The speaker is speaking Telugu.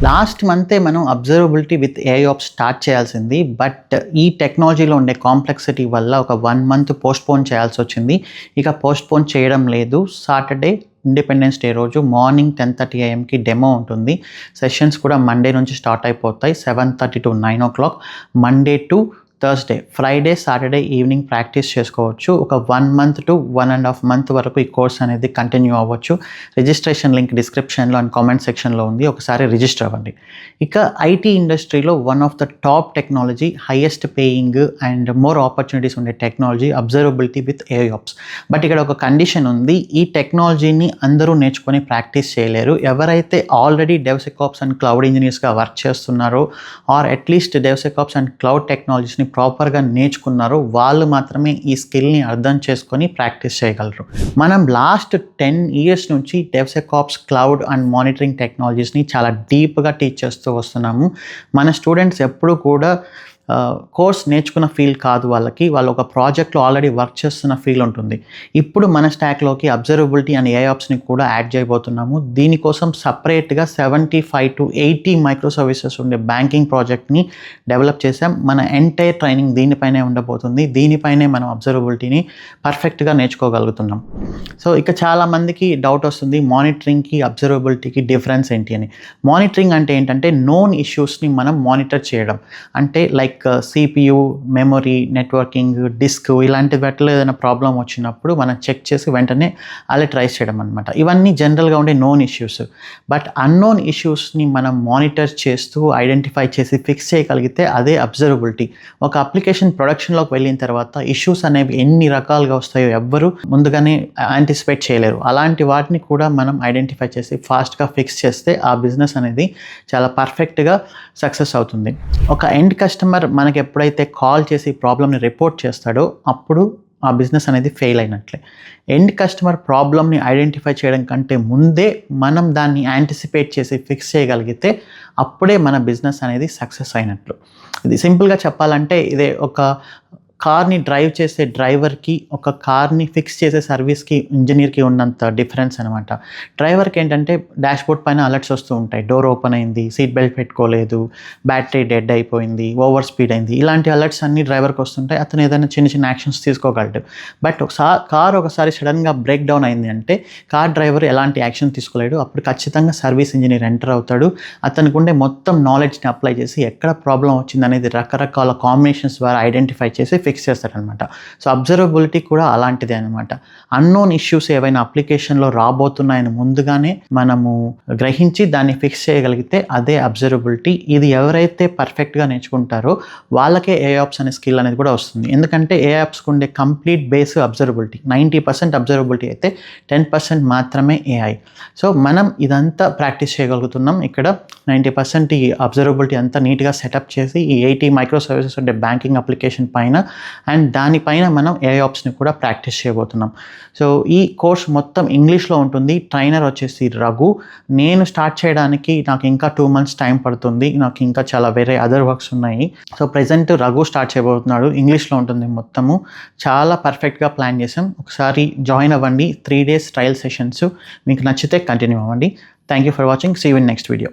లాస్ట్ మంతే మనం అబ్జర్వబిలిటీ విత్ ఏఐఆప్స్ స్టార్ట్ చేయాల్సింది. బట్ ఈ టెక్నాలజీలో ఉండే కాంప్లెక్సిటీ వల్ల ఒక 1 మంత్ పోస్ట్‌పోన్ చేయాల్సి వచ్చింది. ఇక పోస్ట్‌పోన్ చేయడం లేదు. సాటర్డే ఇండిపెండెన్స్ డే రోజు మార్నింగ్ 10:30 AM డెమో ఉంటుంది. సెషన్స్ కూడా మండే నుంచి స్టార్ట్ అయిపోతాయి. 7:30 to 9 Monday to Thursday, Friday, Saturday evening practice చేసుకోవచ్చు. ఒక 1 మంత్ టు 1.5 మంత్ వరకు ఈ కోర్స్ అనేది కంటిన్యూ అవ్వచ్చు. రిజిస్ట్రేషన్ లింక్ డిస్క్రిప్షన్‌లో అండ్ కామెంట్ సెక్షన్‌లో ఉంది. ఒకసారి రిజిస్టర్ అవ్వండి. ఇక ఐటీ ఇండస్ట్రీలో one of the top technology, highest paying and more opportunities ఉండే టెక్నాలజీ అబ్జర్వబిలిటీ విత్ ఏఐఆప్స్. బట్ ఇక్కడ ఒక కండిషన్ ఉంది. ఈ టెక్నాలజీని అందరూ నేర్చుకొని ప్రాక్టీస్ చేయలేరు. ఎవరైతే ఆల్రెడీ డెవ్సెకాప్స్ అండ్ క్లౌడ్ ఇంజనీర్స్‌గా వర్క్ చేస్తున్నారో ఆర్ అట్లీస్ట్ డెవ్సెకాప్స్ అండ్ క్లౌడ్ టెక్నాలజీస్ని ప్రాపర్గా నేర్చుకున్నారో వాళ్ళు మాత్రమే ఈ స్కిల్ని అర్థం చేసుకొని ప్రాక్టీస్ చేయగలరు. మనం లాస్ట్ 10 ఇయర్స్ నుంచి డెవ్సెకాప్స్, క్లౌడ్ అండ్ మానిటరింగ్ టెక్నాలజీస్ని చాలా డీప్గా టీచ్ చేస్తూ వస్తున్నాము. మన స్టూడెంట్స్ ఎప్పుడు కూడా కోర్స్ నేర్చుకున్న ఫీల్ కాదు వాళ్ళు ఒక ప్రాజెక్ట్లో ఆల్రెడీ వర్క్ చేస్తున్న ఫీల్ ఉంటుంది. ఇప్పుడు మన స్టాక్లోకి అబ్జర్వబిలిటీ అండ్ ఏఐఆప్స్ని కూడా యాడ్ చేయబోతున్నాము. దీనికోసం సపరేట్గా 75 to 80 మైక్రో సర్వీసెస్ ఉండే బ్యాంకింగ్ ప్రాజెక్ట్ని డెవలప్ చేసాం. మన ఎంటైర్ ట్రైనింగ్ దీనిపైనే ఉండబోతుంది. దీనిపైనే మనం అబ్జర్వబిలిటీని పర్ఫెక్ట్గా నేర్చుకోగలుగుతున్నాం. సో ఇక చాలామందికి డౌట్ వస్తుంది, మానిటరింగ్కి అబ్జర్వబిలిటీకి డిఫరెన్స్ ఏంటి అని. మానిటరింగ్ అంటే ఏంటంటే నోన్ ఇష్యూస్ని మనం మానిటర్ చేయడం. అంటే like CPU, memory, networking, disk ఇలాంటి వాటిలో ఏదైనా ప్రాబ్లం వచ్చినప్పుడు మనం చెక్ చేసి వెంటనే అలర్ట్ రైజ్ చేయడం అనమాట. ఇవన్నీ జనరల్గా ఉండే నోన్ ఇష్యూస్. బట్ అన్నోన్ ఇష్యూస్ని మనం మానిటర్ చేస్తూ ఐడెంటిఫై చేసి ఫిక్స్ చేయగలిగితే అదే అబ్జర్వబిలిటీ. ఒక అప్లికేషన్ ప్రొడక్షన్లోకి వెళ్ళిన తర్వాత ఇష్యూస్ అనేవి ఎన్ని రకాలుగా వస్తాయో ఎవ్వరూ ముందుగానే యాంటిసిపేట్ చేయలేరు. అలాంటి వాటిని కూడా మనం ఐడెంటిఫై చేసి ఫాస్ట్గా ఫిక్స్ చేస్తే ఆ బిజినెస్ అనేది చాలా పర్ఫెక్ట్గా సక్సెస్ అవుతుంది. ఒక ఎండ్ కస్టమర్ మనకి ఎప్పుడైతే కాల్ చేసి ప్రాబ్లమ్ని రిపోర్ట్ చేస్తాడో అప్పుడు ఆ బిజినెస్ అనేది ఫెయిల్ అయినట్లే. ఎండ్ కస్టమర్ ప్రాబ్లమ్ని ఐడెంటిఫై చేయడం కంటే ముందే మనం దాన్ని యాంటిసిపేట్ చేసి ఫిక్స్ చేయగలిగితే అప్పుడే మన బిజినెస్ అనేది సక్సెస్ అయినట్లు. ఇది సింపుల్గా చెప్పాలంటే ఇదే ఒక కార్ని డ్రైవ్ చేసే డ్రైవర్కి, ఒక కార్ని ఫిక్స్ చేసే సర్వీస్కి, ఇంజనీర్కి ఉన్నంత డిఫరెన్స్ అనమాట. డ్రైవర్కి ఏంటంటే డాష్బోర్డ్ పైన అలర్ట్స్ వస్తూ ఉంటాయి. డోర్ ఓపెన్ అయింది, సీట్ బెల్ట్ పెట్టుకోలేదు, బ్యాటరీ డెడ్ అయిపోయింది, ఓవర్ స్పీడ్ అయింది, ఇలాంటి అలర్ట్స్ అన్నీ డ్రైవర్కి వస్తుంటాయి. అతను ఏదైనా చిన్న చిన్న యాక్షన్స్ తీసుకోగలడు. బట్ కార్ ఒకసారి సడన్గా బ్రేక్ డౌన్ అయింది అంటే కార్ డ్రైవర్ ఎలాంటి యాక్షన్ తీసుకోలేడు. అప్పుడు ఖచ్చితంగా సర్వీస్ ఇంజనీర్ ఎంటర్ అవుతాడు. అతనికి ఉండే మొత్తం నాలెడ్జ్ని అప్లై చేసి ఎక్కడ ప్రాబ్లం వచ్చింది అనేది రకరకాల కాంబినేషన్స్ ద్వారా ఐడెంటిఫై చేసి ఫిక్స్ చేస్తారనమాట. సో అబ్జర్వబిలిటీ కూడా అలాంటిదే అనమాట. అన్నోన్ ఇష్యూస్ ఏవైనా అప్లికేషన్లో రాబోతున్నాయని ముందుగానే మనము గ్రహించి దాన్ని ఫిక్స్ చేయగలిగితే అదే అబ్జర్వబిలిటీ. ఇది ఎవరైతే పర్ఫెక్ట్గా నేర్చుకుంటారో వాళ్ళకే ఏఐఆప్స్ అనే స్కిల్ అనేది కూడా వస్తుంది. ఎందుకంటే ఏఐఆప్స్కి ఉండే కంప్లీట్ బేస్ అబ్జర్వబిలిటీ. 90% అబ్జర్వబిలిటీ అయితే 10% మాత్రమే ఏఐ. సో మనం ఇదంతా ప్రాక్టీస్ చేయగలుగుతున్నాం. ఇక్కడ 90% ఈ అబ్జర్వబిలిటీ అంతా నీట్గా సెటప్ చేసి ఈ 80 మైక్రో సర్వీసెస్ ఉండే బ్యాంకింగ్ అప్లికేషన్ పైన అండ్ దానిపైన మనం ఏఐఆప్స్ని కూడా ప్రాక్టీస్ చేయబోతున్నాం. సో ఈ కోర్స్ మొత్తం ఇంగ్లీష్లో ఉంటుంది. ట్రైనర్ వచ్చేసి రఘు. నేను స్టార్ట్ చేయడానికి నాకు ఇంకా 2 మంత్స్ టైం పడుతుంది. నాకు ఇంకా చాలా వేరే అదర్ వర్క్స్ ఉన్నాయి. సో ప్రెజెంట్ రఘు స్టార్ట్ చేయబోతున్నాడు. ఇంగ్లీష్లో ఉంటుంది మొత్తము. చాలా పర్ఫెక్ట్గా ప్లాన్ చేసాం. ఒకసారి జాయిన్ అవ్వండి. 3 days ట్రయల్ సెషన్స్. మీకు నచ్చితే కంటిన్యూ అవ్వండి. Thank you for watching. See you in next video.